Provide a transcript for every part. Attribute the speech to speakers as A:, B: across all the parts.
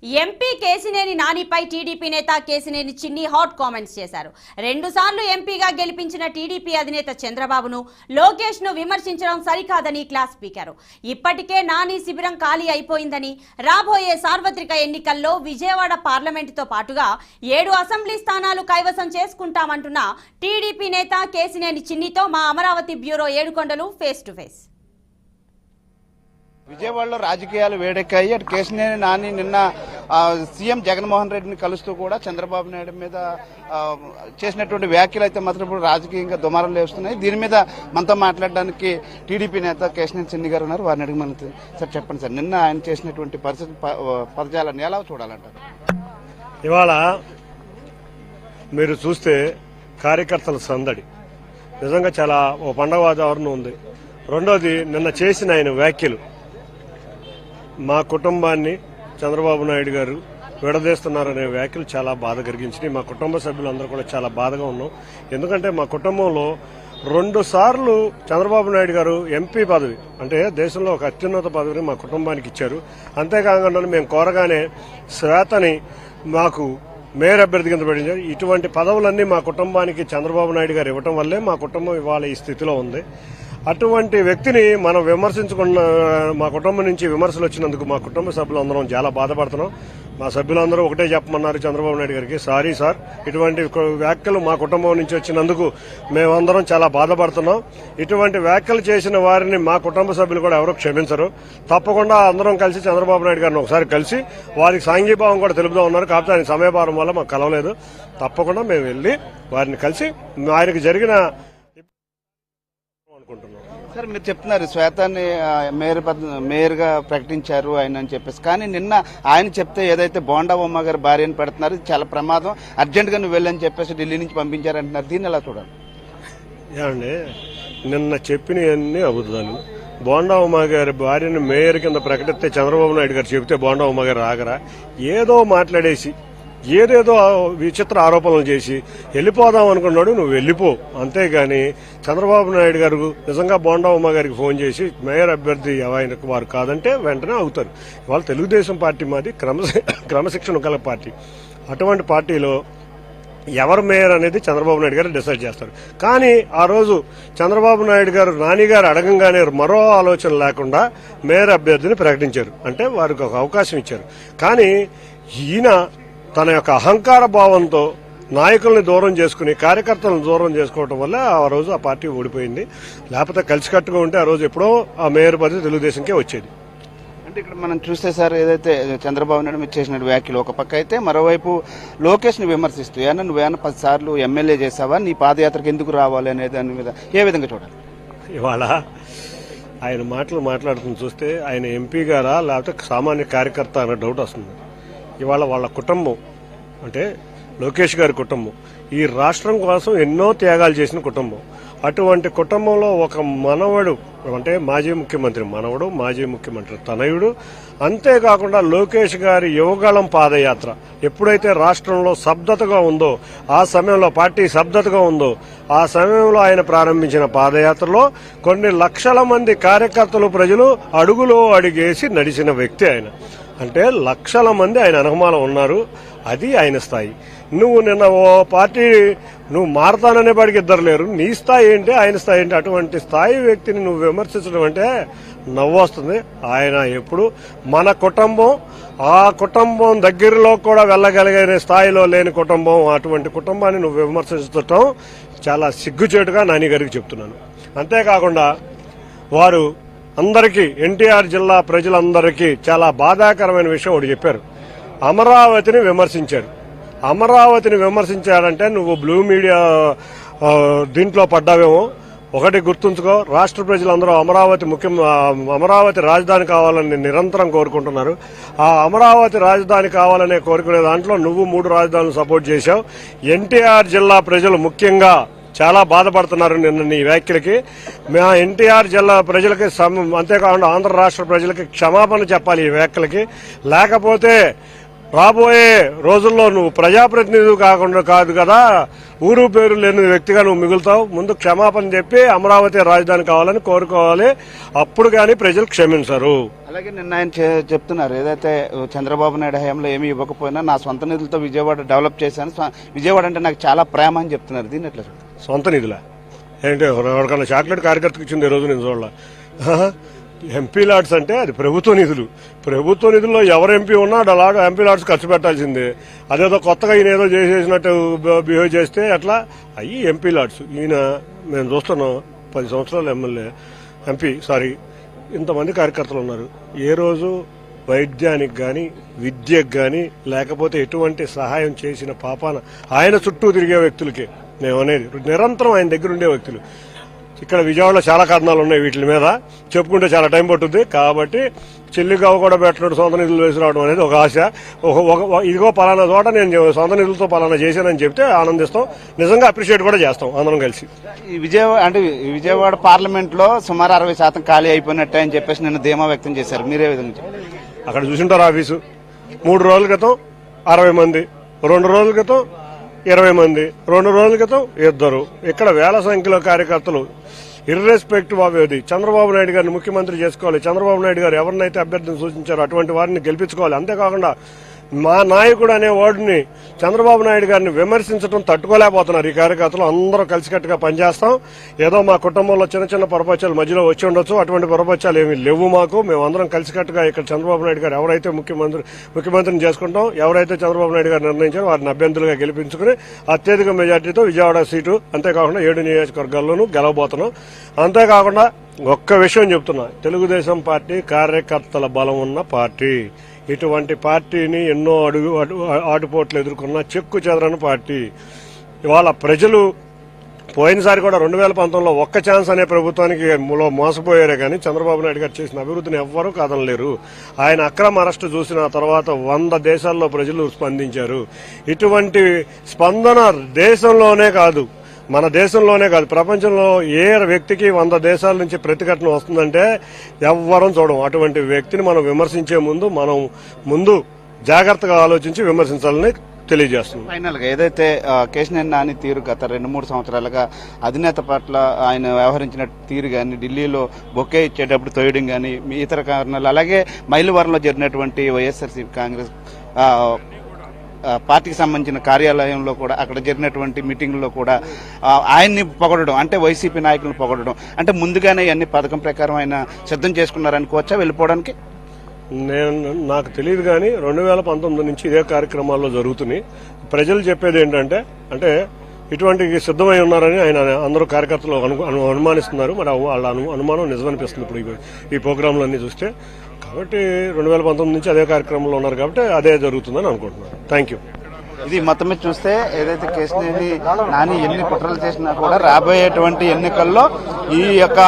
A: MP Kesineni నానిపై TDP నేత కేసినేని చిన్ని hot comments చేశారు. 2 సార్లు ఎంపీగా గెలిపించిన టీడీపీ అధినేత చంద్రబాబును లోకేష్ ను విమర్శించడం సరికాదని క్లాస్ పీకారు. ఇప్పటికే నాని శిబిరం ఖాళీ అయిపోయిందని, రాబోయే సార్వత్రిక ఎన్నికల్లో విజయవాడ పార్లమెంటుతో పాటుగా 7 అసెంబ్లీ స్థానాలు కైవసం చేసుకుంటామంటున్న టీడీపీ నేత కేసినేని చిన్నితో మా Amaravati bureau Yedukondalu face to face.
B: విజయవాడలో రాజకీయాలు వేడెక్కాయి. అటు కేసినేని నాని నిన్న సీఎం జగన్మోహన్ రెడ్డిని కలుస్తూ కూడా చంద్రబాబు నాయుడు మీద చేసినటువంటి వ్యాఖ్యలు అయితే మాత్రం ఇప్పుడు రాజకీయంగా దుమారం లేస్తున్నాయి. దీని మీద మనతో మాట్లాడడానికి టీడీపీ నేత కేసినేని చిన్ని గారు ఉన్నారు. వారిని అడిగి మనకి సార్ చెప్పండి సార్, నిన్న ఆయన చేసినటువంటి పదజాలాన్ని ఎలా చూడాలంటారు?
C: ఇవాళ మీరు చూస్తే కార్యకర్తల సందడి నిజంగా చాలా ఓ పండగ వాతావరణం ఉంది. రెండోది, నిన్న చేసిన ఆయన వ్యాఖ్యలు మా కుటుంబాన్ని చంద్రబాబు నాయుడు గారు విడదీస్తున్నారనే వ్యాఖ్యలు చాలా బాధ కలిగించినాయి. మా కుటుంబ సభ్యులందరూ కూడా చాలా బాధగా ఉన్నాం. ఎందుకంటే మా కుటుంబంలో 2 సార్లు చంద్రబాబు నాయుడు గారు ఎంపీ పదవి, అంటే దేశంలో ఒక అత్యున్నత పదవిని మా కుటుంబానికి ఇచ్చారు. అంతేకాకుండా మేము కోరగానే శ్వేతని మాకు మేయర్ అభ్యర్థి కింద పెట్టించారు. ఇటువంటి పదవులన్నీ మా కుటుంబానికి చంద్రబాబు నాయుడు గారు ఇవ్వటం వల్లే మా కుటుంబం ఇవాళ ఈ స్థితిలో ఉంది. అటువంటి వ్యక్తిని మనం విమర్శించుకున్న, మా కుటుంబం నుంచి విమర్శలు వచ్చినందుకు మా కుటుంబ సభ్యులందరం చాలా బాధపడుతున్నాం. మా సభ్యులందరూ ఒకటే చెప్పమన్నారు చంద్రబాబు నాయుడు గారికి, సారీ సార్, ఇటువంటి వ్యాఖ్యలు మా కుటుంబం నుంచి వచ్చినందుకు మేమందరం చాలా బాధపడుతున్నాం. ఇటువంటి వ్యాఖ్యలు చేసిన వారిని మా కుటుంబ సభ్యులు కూడా ఎవరూ క్షమించరు. తప్పకుండా అందరం కలిసి చంద్రబాబు నాయుడు గారిని ఒకసారి కలిసి వారికి సాంఘీభావం కూడా తెలుపుతూ ఉన్నారు. కాకపోతే ఆయన సమయభారం వల్ల మాకు కలవలేదు. తప్పకుండా మేము వెళ్లి వారిని కలిసి ఆయనకు జరిగిన
B: సార్, మీరు చెప్తున్నారు శ్వేతాన్ని మేయర్ గా ప్రకటించారు ఆయన అని చెప్పేసి, కానీ నిన్న ఆయన చెప్తే ఏదైతే బోండా ఉమ్మ గారు భార్యను పెడుతున్నారు, ఇది చాలా ప్రమాదం, అర్జెంట్ గా నువ్వు వెళ్ళని చెప్పేసి ఢిల్లీ నుంచి పంపించారంటున్నారు. దీన్ని ఎలా చూడాలి?
C: ఏమండి, నిన్న చెప్పినవన్నీ అబద్ధాలు. బోండా ఉమ్మ గారి భార్యను మేయర్ కింద ప్రకటిస్తే చంద్రబాబు నాయుడు గారు చెబితే బోండా ఉమ్మ గారు ఆగరా? ఏదో మాట్లాడేసి ఏదేదో విచిత్ర ఆరోపణలు చేసి వెళ్ళిపోదాం అనుకున్నాడు. నువ్వు వెళ్ళిపో, అంతేగాని చంద్రబాబు నాయుడు గారు నిజంగా బోండా ఉమ్మ గారికి ఫోన్ చేసి మేయర్ అభ్యర్థి ఆయనకు వారు కాదంటే వెంటనే అవుతారు. ఇవాళ తెలుగుదేశం పార్టీ మాది క్రమశిక్షణ గల పార్టీ. అటువంటి పార్టీలో ఎవరు మేయర్ అనేది చంద్రబాబు నాయుడు గారు డిసైడ్ చేస్తారు. కానీ ఆ రోజు చంద్రబాబు నాయుడు గారు నాని గారు అడగంగానే మరో ఆలోచన లేకుండా మేయర్ అభ్యర్థిని ప్రకటించారు. అంటే వారికి ఒక అవకాశం ఇచ్చారు. కానీ ఈయన తన యొక్క అహంకార భావంతో నాయకుల్ని దూరం చేసుకుని కార్యకర్తలను దూరం చేసుకోవడం వల్ల ఆ రోజు ఆ పార్టీ ఓడిపోయింది. లేకపోతే కలిసికట్టుగా ఉంటే ఆ రోజు ఎప్పుడో ఆ మేయర్ పదవి తెలుగుదేశంకే వచ్చేది.
B: అంటే ఇక్కడ మనం చూస్తే సార్, ఏదైతే చంద్రబాబు నాయుడు మీరు చేసిన వ్యాఖ్యలు ఒక పక్క అయితే, మరోవైపు లోకేష్ ని విమర్శిస్తూ నువ్వేమన్నా 10 సార్లు ఎమ్మెల్యే చేసావా, నీ పాదయాత్రకు ఎందుకు రావాలి అనే దాని మీద ఏ విధంగా చూడాలి?
C: ఇవాళ ఆయన మాటలు మాట్లాడుతున్న చూస్తే ఆయన ఎంపీ గారా లేకపోతే సామాన్య కార్యకర్త అనే డౌట్ వస్తుంది. ఇవాళ వాళ్ళ కుటుంబం అంటే లోకేష్ గారి కుటుంబం ఈ రాష్ట్రం కోసం ఎన్నో త్యాగాలు చేసిన కుటుంబం. అటువంటి కుటుంబంలో ఒక మనవడు, అంటే మాజీ ముఖ్యమంత్రి మనవడు, మాజీ ముఖ్యమంత్రి తనయుడు, అంతేకాకుండా లోకేష్ గారి యువగళం పాదయాత్ర ఎప్పుడైతే రాష్ట్రంలో స్తబ్దతగా ఉందో, ఆ సమయంలో పార్టీ స్తబ్దతగా ఉందో, ఆ సమయంలో ఆయన ప్రారంభించిన పాదయాత్రలో కొన్ని లక్షల మంది కార్యకర్తలు, ప్రజలు అడుగులో అడుగేసి నడిచిన వ్యక్తి ఆయన. అంటే లక్షల మంది ఆయన అనుమానం ఉన్నారు. అది ఆయన స్థాయి. నువ్వు నిన్న ఓ పార్టీ నువ్వు మారతాననే వాడికి ఇద్దరు లేరు. నీ స్థాయి ఏంటి, ఆయన స్థాయి ఏంటి? అటువంటి స్థాయి వ్యక్తిని నువ్వు విమర్శించడం అంటే నవ్వొస్తుంది. ఆయన ఎప్పుడు మన కుటుంబం, ఆ కుటుంబం దగ్గరలో కూడా వెళ్ళగలిగిన స్థాయిలో లేని కుటుంబం, అటువంటి కుటుంబాన్ని నువ్వు విమర్శించటం చాలా సిగ్గుచేటుగా నాని గారికి చెప్తున్నాను. అంతేకాకుండా వారు అందరికీ, ఎన్టీఆర్ జిల్లా ప్రజలందరికీ చాలా బాధాకరమైన విషయం ఒకటి చెప్పారు. అమరావతిని విమర్శించారు. అమరావతిని విమర్శించారంటే నువ్వు బ్లూ మీడియా దీంట్లో పడ్డావేమో. ఒకటి గుర్తుంచుకో, రాష్ట్ర ప్రజలందరూ అమరావతి రాజధాని కావాలని నిరంతరం కోరుకుంటున్నారు. ఆ అమరావతి రాజధాని కావాలనే కోరుకునే దాంట్లో నువ్వు 3 రాజధానులు సపోర్ట్ చేశావు. ఎన్టీఆర్ జిల్లా ప్రజలు ముఖ్యంగా చాలా బాధపడుతున్నారు నిన్న నీ వ్యాఖ్యలకి. మా ఎన్టీఆర్ జిల్లా ప్రజలకి, అంతేకాకుండా ఆంధ్ర రాష్ట్ర ప్రజలకి క్షమాపణ చెప్పాలి ఈ వ్యాఖ్యలకి. లేకపోతే రాబోయే రోజుల్లో నువ్వు ప్రజాప్రతినిధి కాదు కదా, ఊరు పేరు లేని వ్యక్తిగా నువ్వు మిగులుతావు. ముందు క్షమాపణ చెప్పి అమరావతి రాజధాని కావాలని కోరుకోవాలి. అప్పుడు కానీ ప్రజలు క్షమించరు.
B: అలాగే నిన్న ఆయన చెప్తున్నారు, ఏదైతే చంద్రబాబు నాయుడు హయాంలో ఏమీ ఇవ్వకపోయినా నా సొంత నిధులతో విజయవాడ డెవలప్ చేశాను, విజయవాడ అంటే నాకు చాలా ప్రేమ అని చెప్తున్నారు. దీన్ని ఎట్లా చూడాలి?
C: సొంత నిధులా ఏంటి? ఎవరికన్నా చాక్లెట్ కార్యకర్తకి ఇచ్చింది ఈ రోజు నేను చూడాల. ఎంపీ లాడ్స్ అంటే అది ప్రభుత్వ నిధులు. ప్రభుత్వ నిధుల్లో ఎవరు ఎంపీ ఉన్నా ఎంపీ లాడ్స్ ఖర్చు పెట్టాల్సిందే. అదేదో కొత్తగా ఈయన ఏదో చేసేసినట్టు బిహేవ్ చేస్తే అట్లా అయ్యి ఎంపీ లాడ్స్. ఈయన మేము చూస్తున్నాం 10 సంవత్సరాలు ఎంపీ ఇంతమంది కార్యకర్తలు ఉన్నారు. ఏ రోజు వైద్యానికి కానీ విద్యకు కానీ లేకపోతే ఎటువంటి సహాయం చేసిన పాపాన ఆయన చుట్టూ తిరిగే వ్యక్తులకే మేమనేది. నిరంతరం ఆయన దగ్గర ఉండే వ్యక్తులు. ఇక్కడ విజయవాడలో చాలా కారణాలు ఉన్నాయి వీటి మీద చెప్పుకుంటే చాలా టైం పట్టుద్ది. కాబట్టి చెల్లిగావు కూడా పెట్టడం, సొంత నిధులు వేసి రావడం అనేది ఒక ఆశ. ఇదిగో పలానా చోట నేను సొంత నిధులతో పలానా చేశానని చెప్తే ఆనందిస్తాం, నిజంగా అప్రిషియేట్ కూడా చేస్తాం అందరం కలిసి.
B: ఈ విజయవాడ పార్లమెంట్ లో సుమారు 60% ఖాళీ అయిపోయినట్టే అని చెప్పేసి నిన్న ధీమా వ్యక్తం చేశారు. మీరే విధంగా చెప్పారు?
C: అక్కడ చూసింటారు ఆఫీసు 3 రోజుల క్రితం 60 మంది, 2 రోజుల క్రితం 20 మంది, 2 రోజుల క్రితం 2. ఇక్కడ వేల సంఖ్యలో కార్యకర్తలు ఇర్రెస్పెక్టివ్ ఆఫ్ ఏది చంద్రబాబు నాయుడు గారిని ముఖ్యమంత్రి చేసుకోవాలి. చంద్రబాబు నాయుడు గారు ఎవరినైతే అభ్యర్థిని సూచించారో అటువంటి వారిని గెలిపించుకోవాలి. అంతేకాకుండా మా నాయకుడు అనే వర్డ్ని చంద్రబాబు నాయుడు గారిని విమర్శించడం తట్టుకోలేకపోతున్నారు ఈ కార్యకర్తలు. అందరూ కలిసికట్టుగా పనిచేస్తాం. ఏదో మా కుటుంబంలో చిన్న చిన్న పొరపచ్చాలు మధ్యలో వచ్చి ఉండొచ్చు, అటువంటి పొరపచ్చాలు ఏమీ లేవు మాకు. మేమందరం కలిసికట్టుగా ఇక్కడ చంద్రబాబు నాయుడు గారు ఎవరైతే ముఖ్యమంత్రిని చేసుకుంటాం, ఎవరైతే చంద్రబాబు నాయుడు గారు నిర్ణయించారో వారిని అభ్యర్థులుగా గెలిపించుకుని అత్యధిక మెజార్టీతో విజయవాడ సీటు అంతేకాకుండా 7 నియోజకవర్గాల్లోనూ గెలవబోతున్నాం. అంతేకాకుండా ఒక్క విషయం చెప్తున్నా, తెలుగుదేశం పార్టీ కార్యకర్తల బలం ఉన్న పార్టీ. ఇటువంటి పార్టీని ఎన్నో ఆటుపోట్లు ఎదుర్కొన్న చెక్కు చెదరని పార్టీ. ఇవాళ ప్రజలు పోయినసారి కూడా 2019లో ఒక్క ఛాన్స్ అనే ప్రభుత్వానికి మోసపోయారే కానీ చంద్రబాబు నాయుడు గారు చేసిన అభివృద్ధిని ఎవ్వరూ కాదనలేరు. ఆయన అక్రమ అరెస్టు చూసిన తర్వాత 100 దేశాల్లో ప్రజలు స్పందించారు. ఇటువంటి స్పందన దేశంలోనే కాదు, మన దేశంలోనే కాదు, ప్రపంచంలో ఏ వ్యక్తికి 100 దేశాల నుంచి ప్రతిఘటన వస్తుందంటే ఎవ్వరం చూడం. అటువంటి వ్యక్తిని మనం విమర్శించే ముందు జాగ్రత్తగా ఆలోచించి విమర్శించాలని తెలియజేస్తుంది.
B: ఫైనల్ గా ఏదైతే కేశినేని నాని తీరు గత 2-3 సంవత్సరాలుగా అధినేత పట్ల ఆయన వ్యవహరించిన తీరు కానీ, ఢిల్లీలో బొకే ఇచ్చేటప్పుడు తోయడం కానీ, ఇతర కారణాలు, అలాగే మైలువరంలో జరిగినటువంటి వైఎస్ఆర్సీపీ కాంగ్రెస్ పార్టీకి సంబంధించిన కార్యాలయంలో కూడా అక్కడ జరిగినటువంటి మీటింగ్లో కూడా ఆయన్ని పొగడడం, అంటే వైసీపీ నాయకులను పొగడడం, అంటే ముందుగానే అన్ని పథకం ప్రకారం ఆయన సిద్ధం చేసుకున్నారనుకోవచ్చా వెళ్ళిపోవడానికి?
C: నాకు తెలియదు కానీ 2019 నుంచి ఇదే కార్యక్రమాల్లో జరుగుతున్నాయి. ప్రజలు చెప్పేది ఏంటంటే ఇటువంటి సిద్ధమై ఉన్నారని ఆయన అందరూ కార్యకర్తలు అనుమానిస్తున్నారు. మరి వాళ్ళ అనుమానం నిజమనిపిస్తుంది ఇప్పుడు ఈ ప్రోగ్రాంలన్నీ చూస్తే. కాబట్టి 2019 నుంచి అదే కార్యక్రమంలో ఉన్నారు కాబట్టి అదే జరుగుతుందని అనుకుంటున్నాను. Thank you.
B: ఇది మొత్తం మీద చూస్తే ఏదైతే కేశినేని నాని ఎన్ని కుట్రలు చేసినా కూడా రాబోయేటువంటి ఎన్నికల్లో ఈ యొక్క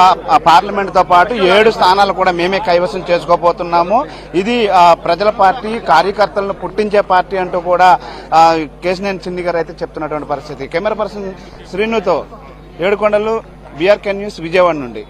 B: పార్లమెంట్ తో పాటు 7 స్థానాలు కూడా మేమే కైవసం చేసుకోబోతున్నాము. ఇది ప్రజల పార్టీ, కార్యకర్తలను పుట్టించే పార్టీ అంటూ కూడా కేశినేని చిన్ని గారు అయితే చెప్తున్నటువంటి పరిస్థితి. కెమెరా పర్సన్ శ్రీనుతో ఏడుకొండలు, బీఆర్కే న్యూస్, విజయవాడ నుండి.